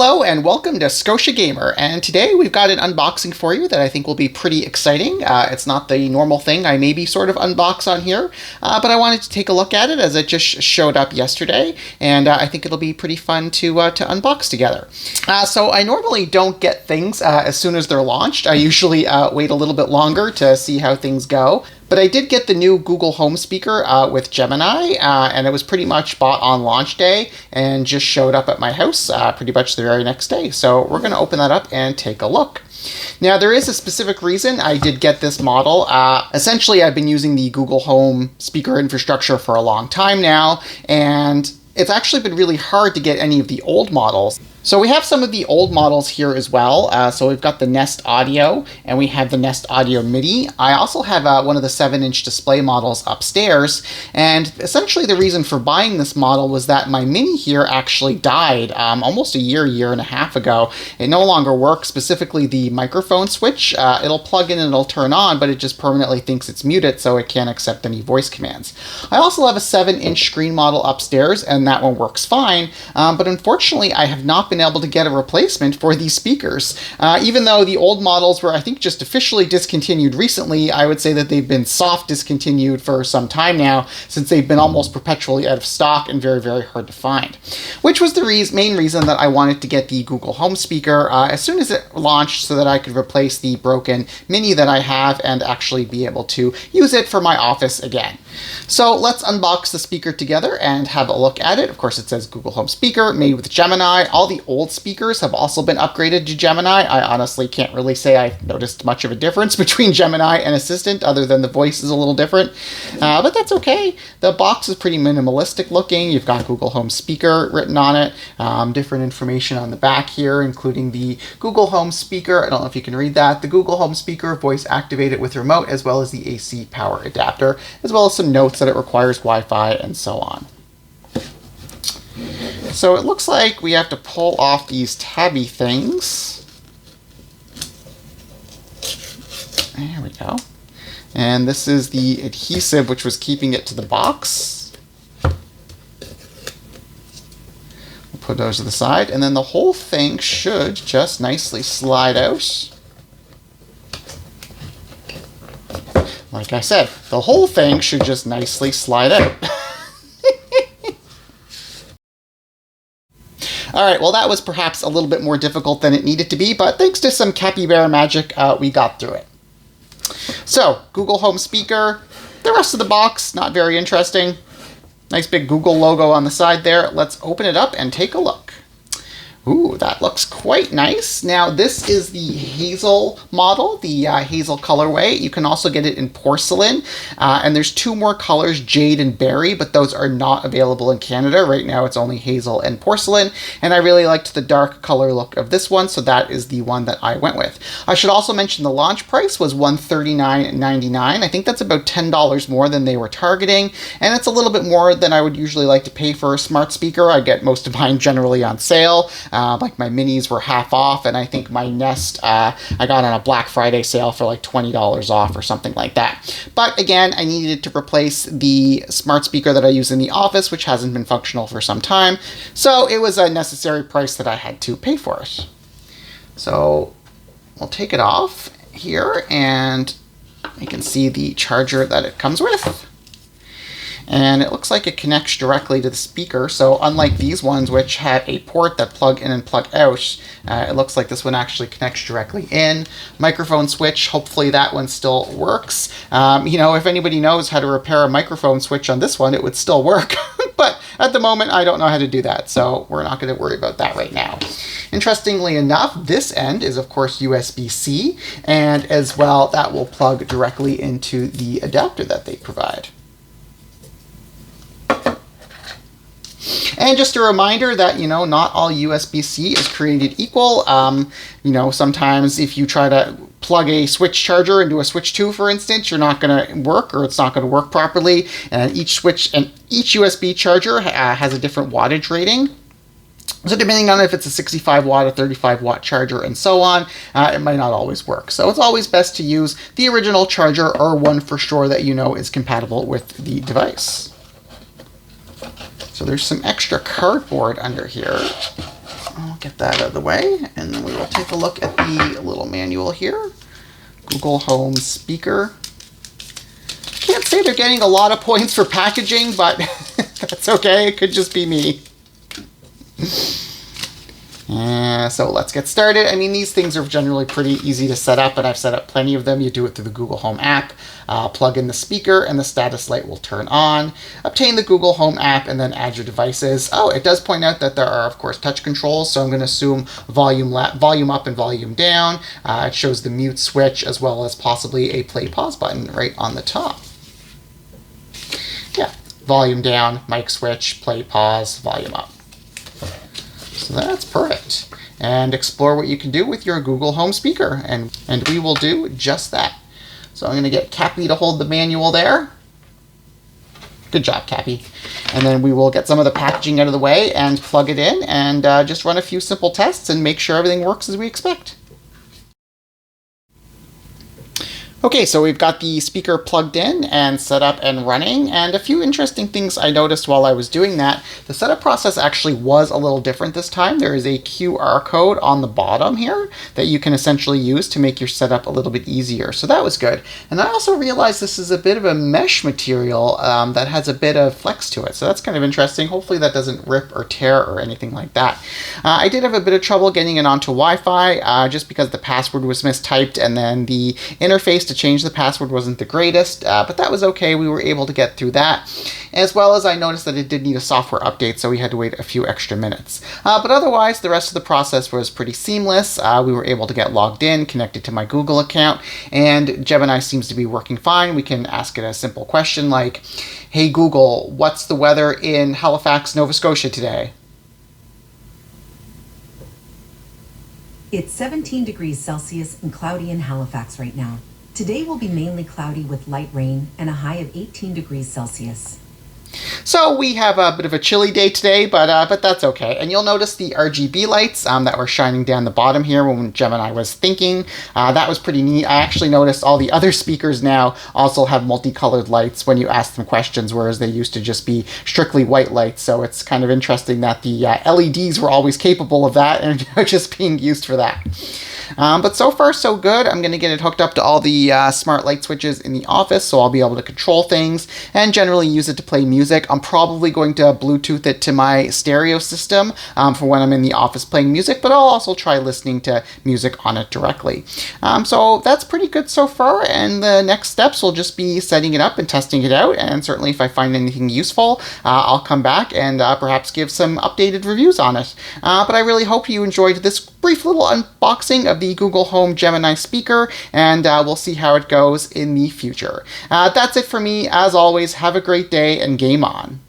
Hello and welcome to Scotia Gamer, and today we've got an unboxing for you that I think will be pretty exciting. It's not the normal thing I maybe sort of unbox on here, but I wanted to take a look at it as it just showed up yesterday, and I think it'll be pretty fun to unbox together. So I normally don't get things as soon as they're launched. I usually wait a little bit longer to see how things go. But I did get the new Google Home speaker with Gemini, and it was pretty much bought on launch day and just showed up at my house pretty much the very next day. So we're going to open that up and take a look. Now, there is a specific reason I did get this model. Essentially, I've been using the Google Home speaker infrastructure for a long time now, and it's actually been really hard to get any of the old models. So we have some of the old models here as well. So we've got the Nest Audio, and we have the Nest Audio Mini. I also have one of the 7-inch display models upstairs, and essentially the reason for buying this model was that my Mini here actually died almost a year and a half ago. It no longer works, specifically the microphone switch. It'll plug in and it'll turn on, but it just permanently thinks it's muted, so it can't accept any voice commands. I also have a 7-inch screen model upstairs, and that one works fine, but unfortunately I have not been able to get a replacement for these speakers. Even though the old models were, I think, just officially discontinued recently, I would say that they've been soft discontinued for some time now, since they've been almost perpetually out of stock and very, very hard to find. Which was the main reason that I wanted to get the Google Home speaker as soon as it launched, so that I could replace the broken Mini that I have and actually be able to use it for my office again. So let's unbox the speaker together and have a look at it. Of course, it says Google Home speaker made with Gemini. All the old speakers have also been upgraded to Gemini. I honestly can't really say I've noticed much of a difference between Gemini and Assistant, other than the voice is a little different, but that's okay. The box is pretty minimalistic looking. You've got Google Home speaker written on it, different information on the back here, including the Google Home speaker. I don't know if you can read that. The Google Home speaker, voice activated with remote, as well as the AC power adapter, as well as some notes that it requires Wi-Fi and so on. So it looks like we have to pull off these tabby things. There we go. And this is the adhesive which was keeping it to the box. We'll put those to the side, and then the whole thing should just nicely slide out. Like I said, the whole thing should just nicely slide out. Alright, well that was perhaps a little bit more difficult than it needed to be, but thanks to some capybara magic, we got through it. So, Google Home speaker. The rest of the box, not very interesting. Nice big Google logo on the side there. Let's open it up and take a look. Ooh, that looks quite nice. Now, this is the Hazel model, the Hazel colorway. You can also get it in porcelain, and there's two more colors, Jade and Berry, but those are not available in Canada. Right now, it's only Hazel and porcelain, and I really liked the dark color look of this one, so that is the one that I went with. I should also mention the launch price was $139.99. I think that's about $10 more than they were targeting, and it's a little bit more than I would usually like to pay for a smart speaker. I get most of mine generally on sale. Like my Minis were half off, and I think my Nest I got on a Black Friday sale for like $20 off or something like that. But again, I needed to replace the smart speaker that I use in the office, which hasn't been functional for some time. So it was a necessary price that I had to pay for it. So we'll take it off here, and you can see the charger that it comes with. And it looks like it connects directly to the speaker. So unlike these ones, which have a port that plug in and plug out, it looks like this one actually connects directly in. Microphone switch, hopefully that one still works. You know, if anybody knows how to repair a microphone switch on this one, it would still work. But at the moment, I don't know how to do that, so we're not going to worry about that right now. Interestingly enough, this end is, of course, USB-C, and as well, that will plug directly into the adapter that they provide. And just a reminder that, you know, not all USB-C is created equal. You know, sometimes if you try to plug a switch charger into a switch 2, for instance, you're not going to work, or it's not going to work properly. And each USB charger has a different wattage rating. So depending on if it's a 65 watt, a 35 watt charger, and so on, it might not always work. So it's always best to use the original charger, or one for sure that you know is compatible with the device. So there's some extra cardboard under here. get that out of the way, and then we will take a look at the little manual here. Google Home speaker. Can't say they're getting a lot of points for packaging, but that's okay. It could just be me. So let's get started. I mean, these things are generally pretty easy to set up, and I've set up plenty of them. You do it through the Google Home app, plug in the speaker, and the status light will turn on. Obtain the Google Home app, and then add your devices. Oh, it does point out that there are, of course, touch controls, so I'm going to assume volume up and volume down. It shows the mute switch, as well as possibly a play-pause button right on the top. Yeah, volume down, mic switch, play, pause, volume up. So that's perfect. And explore what you can do with your Google Home speaker. And we will do just that. So I'm going to get Cappy to hold the manual there. Good job, Cappy. And then we will get some of the packaging out of the way and plug it in and just run a few simple tests and make sure everything works as we expect. Okay, so we've got the speaker plugged in and set up and running, and a few interesting things I noticed while I was doing that. The setup process actually was a little different this time. There is a QR code on the bottom here that you can essentially use to make your setup a little bit easier, so that was good. And I also realized this is a bit of a mesh material that has a bit of flex to it, so that's kind of interesting. Hopefully that doesn't rip or tear or anything like that. I did have a bit of trouble getting it onto Wi-Fi just because the password was mistyped, and then the interface to change the password wasn't the greatest, but that was okay. We were able to get through that, as well as I noticed that it did need a software update, so we had to wait a few extra minutes. But otherwise, the rest of the process was pretty seamless. We were able to get logged in, connected to my Google account, and Gemini seems to be working fine. We can ask it a simple question like, "Hey Google, what's the weather in Halifax, Nova Scotia today?" It's 17 degrees Celsius and cloudy in Halifax right now. Today will be mainly cloudy with light rain and a high of 18 degrees Celsius. So we have a bit of a chilly day today, but that's okay. And you'll notice the RGB lights that were shining down the bottom here when Gemini was thinking. That was pretty neat. I actually noticed all the other speakers now also have multicolored lights when you ask them questions, whereas they used to just be strictly white lights. So it's kind of interesting that the LEDs were always capable of that and are just being used for that. But so far, so good. I'm going to get it hooked up to all the smart light switches in the office, so I'll be able to control things and generally use it to play music. I'm probably going to Bluetooth it to my stereo system for when I'm in the office playing music, but I'll also try listening to music on it directly. So that's pretty good so far, and the next steps will just be setting it up and testing it out, and certainly if I find anything useful, I'll come back and perhaps give some updated reviews on it. But I really hope you enjoyed this brief little unboxing of the Google Home Gemini speaker, and we'll see how it goes in the future. That's it for me. As always, have a great day and game on.